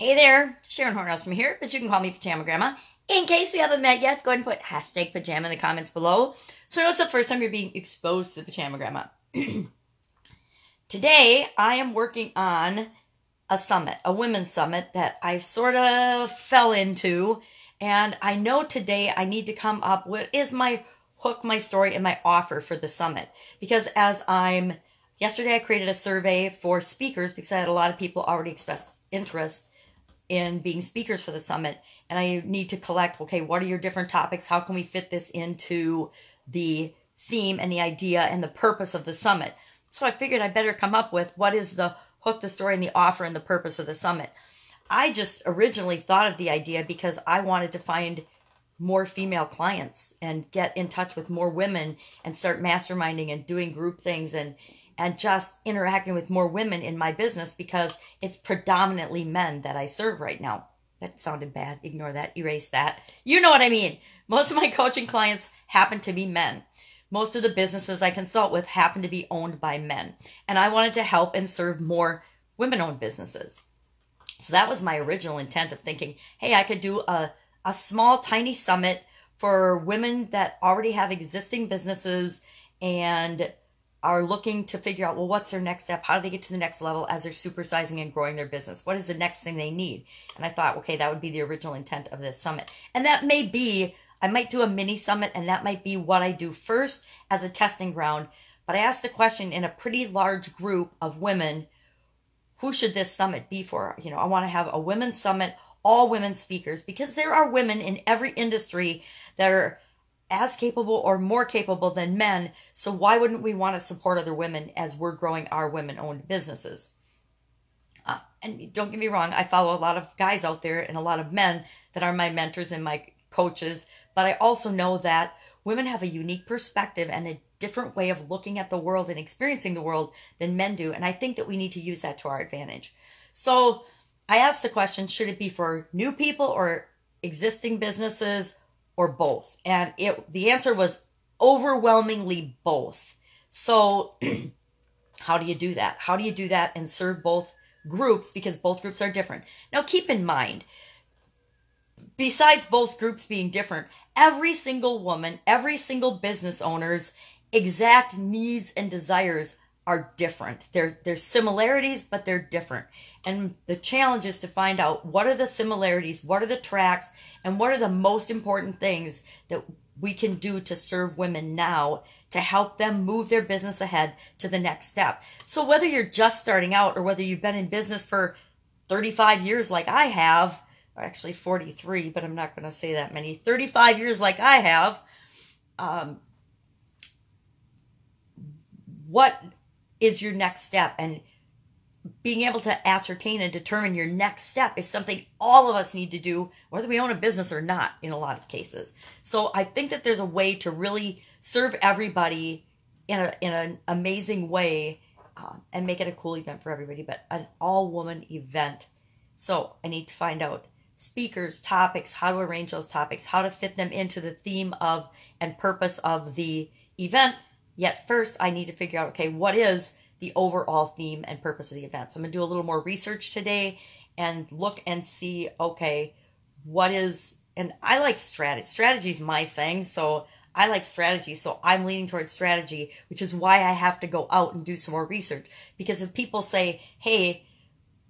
Hey there, Sharon Horne-Ellstrom here, but you can call me Pajama Grandma. In case we haven't met yet, go ahead and put hashtag pajama in the comments below. So I know it's the first time you're being exposed to the Pajama Grandma. Today, I am working on a summit, a women's summit that I sort of fell into. And I know today I need to come up with is my hook, my story, and my offer for the summit. Because yesterday I created a survey for speakers because I had a lot of people already express interest in being speakers for the summit, and I need to collect, okay, what are your different topics? How can we fit this into the theme and the idea and the purpose of the summit? So I figured I better come up with what is the hook, the story, and the offer and the purpose of the summit. I just originally thought of the idea because I wanted to find more female clients and get in touch with more women and start masterminding and doing group things and just interacting with more women in my business because it's predominantly men that I serve right now. That sounded bad. Ignore that. Erase that. You know what I mean. Most of my coaching clients happen to be men. Most of the businesses I consult with happen to be owned by men. And I wanted to help and serve more women-owned businesses. So that was my original intent of thinking, hey, I could do a small, tiny summit for women that already have existing businesses and are looking to figure out, well, what's their next step? How do they get to the next level as they're supersizing and growing their business? What is the next thing they need? And I thought, okay, that would be the original intent of this summit. And that may be, I might do a mini summit, and that might be what I do first as a testing ground. But I asked the question in a pretty large group of women, who should this summit be for? You know, I want to have a women's summit, all women speakers, because there are women in every industry that are as capable or more capable than men. So why wouldn't we want to support other women as we're growing our women-owned businesses? And don't get me wrong, I follow a lot of guys out there and a lot of men that are my mentors and my coaches. But I also know that women have a unique perspective and a different way of looking at the world and experiencing the world than men do. And I think that we need to use that to our advantage. So I asked the question, should it be for new people or existing businesses or both? And the answer was overwhelmingly both. So how do you do that? How do you do that and serve both groups? Because both groups are different. Now keep in mind, besides both groups being different, every single woman, every single business owner's exact needs and desires are different. There's similarities, but they're different. And the challenge is to find out what are the similarities, what are the tracks, and what are the most important things that we can do to serve women now to help them move their business ahead to the next step. So whether you're just starting out or whether you've been in business for 35 years like I have, or actually 43, but I'm not going to say that many, 35 years like I have, what is your next step? And being able to ascertain and determine your next step is something all of us need to do, whether we own a business or not, in a lot of cases. So I think that there's a way to really serve everybody in an amazing way and make it a cool event for everybody, but an all-woman event. So I need to find out speakers, topics, how to arrange those topics, how to fit them into the theme of and purpose of the event. Yet first, I need to figure out, okay, what is the overall theme and purpose of the event? So I'm going to do a little more research today and look and see, okay, what is, and I like strategy. Strategy is my thing, so I like strategy. So I'm leaning towards strategy, which is why I have to go out and do some more research. Because if people say, hey,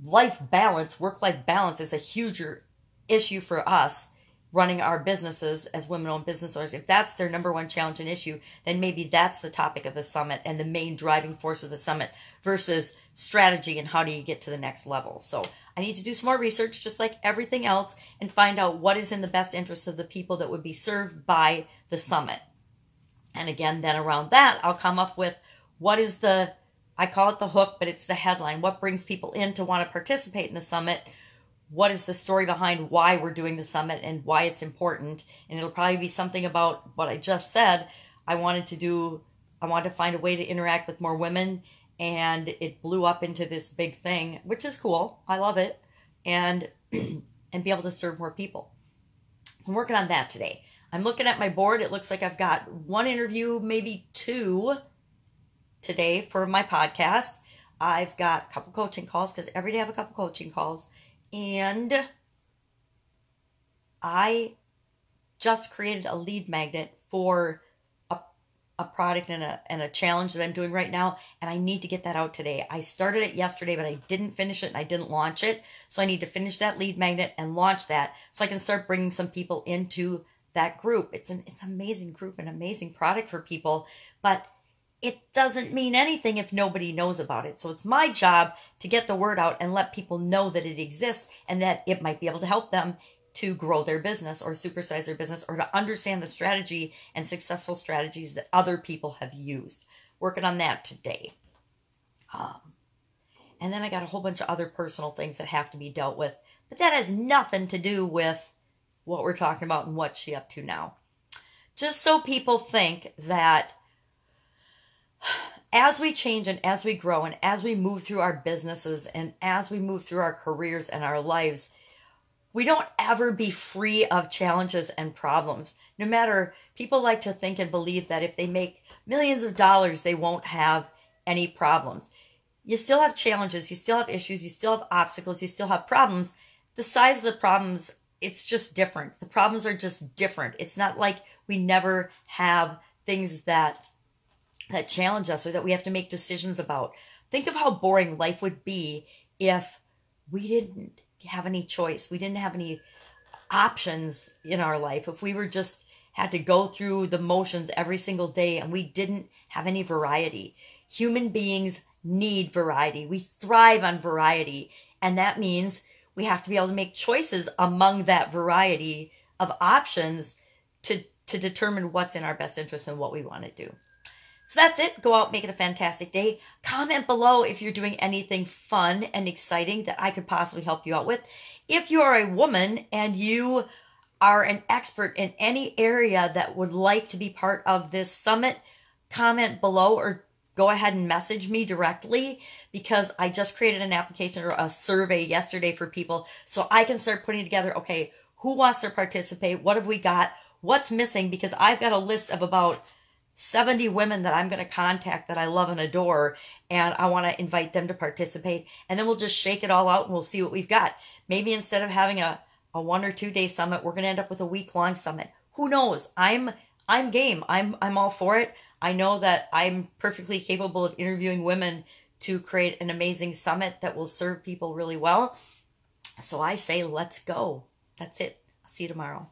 life balance, work-life balance is a huger issue for us, running our businesses as women-owned business owners, if that's their number one challenge and issue, then maybe that's the topic of the summit and the main driving force of the summit versus strategy and how do you get to the next level. So I need to do some more research, just like everything else, and find out what is in the best interest of the people that would be served by the summit. And again, then around that, I'll come up with what is I call it the hook, but it's the headline. What brings people in to want to participate in the summit? What is the story behind why we're doing the summit and why it's important? And it'll probably be something about what I just said. I wanted to find a way to interact with more women, and it blew up into this big thing, which is cool. I love it. And be able to serve more people. So I'm working on that today. I'm looking at my board. It looks like I've got one interview, maybe two today for my podcast. I've got a couple coaching calls because every day I have a couple coaching calls. And I just created a lead magnet for a product and a challenge that I'm doing right now, and I need to get that out today. I started it yesterday, but I didn't finish it and I didn't launch it. So I need to finish that lead magnet and launch that so I can start bringing some people into that group. It's an amazing group, an amazing product for people, but it doesn't mean anything if nobody knows about it. So it's my job to get the word out and let people know that it exists and that it might be able to help them to grow their business or supersize their business or to understand the strategy and successful strategies that other people have used. Working on that today. And then I got a whole bunch of other personal things that have to be dealt with, but that has nothing to do with what we're talking about and what's she up to now. Just so people think that as we change and as we grow and as we move through our businesses and as we move through our careers and our lives, we don't ever be free of challenges and problems. No matter, people like to think and believe that if they make millions of dollars, they won't have any problems. You still have challenges, you still have issues, you still have obstacles, you still have problems. The size of the problems, it's just different. The problems are just different. It's not like we never have things that challenge us or that we have to make decisions about. Think of how boring life would be if we didn't have any choice. We didn't have any options in our life. If we were just had to go through the motions every single day and we didn't have any variety. Human beings need variety. We thrive on variety. And that means we have to be able to make choices among that variety of options to determine what's in our best interest and what we want to do. So that's it. Go out, make it a fantastic day. Comment below if you're doing anything fun and exciting that I could possibly help you out with. If you are a woman and you are an expert in any area that would like to be part of this summit, comment below or go ahead and message me directly, because I just created an application or a survey yesterday for people so I can start putting together, okay, who wants to participate? What have we got? What's missing? Because I've got a list of about 70 women that I'm going to contact that I love and adore, and I want to invite them to participate, and then we'll just shake it all out and we'll see what we've got. Maybe instead of having a 1 or 2 day summit, we're going to end up with a week-long summit. Who knows? I'm game. I'm all for it. I know that I'm perfectly capable of interviewing women to create an amazing summit that will serve people really well. So I say, let's go. That's it. I'll see you tomorrow.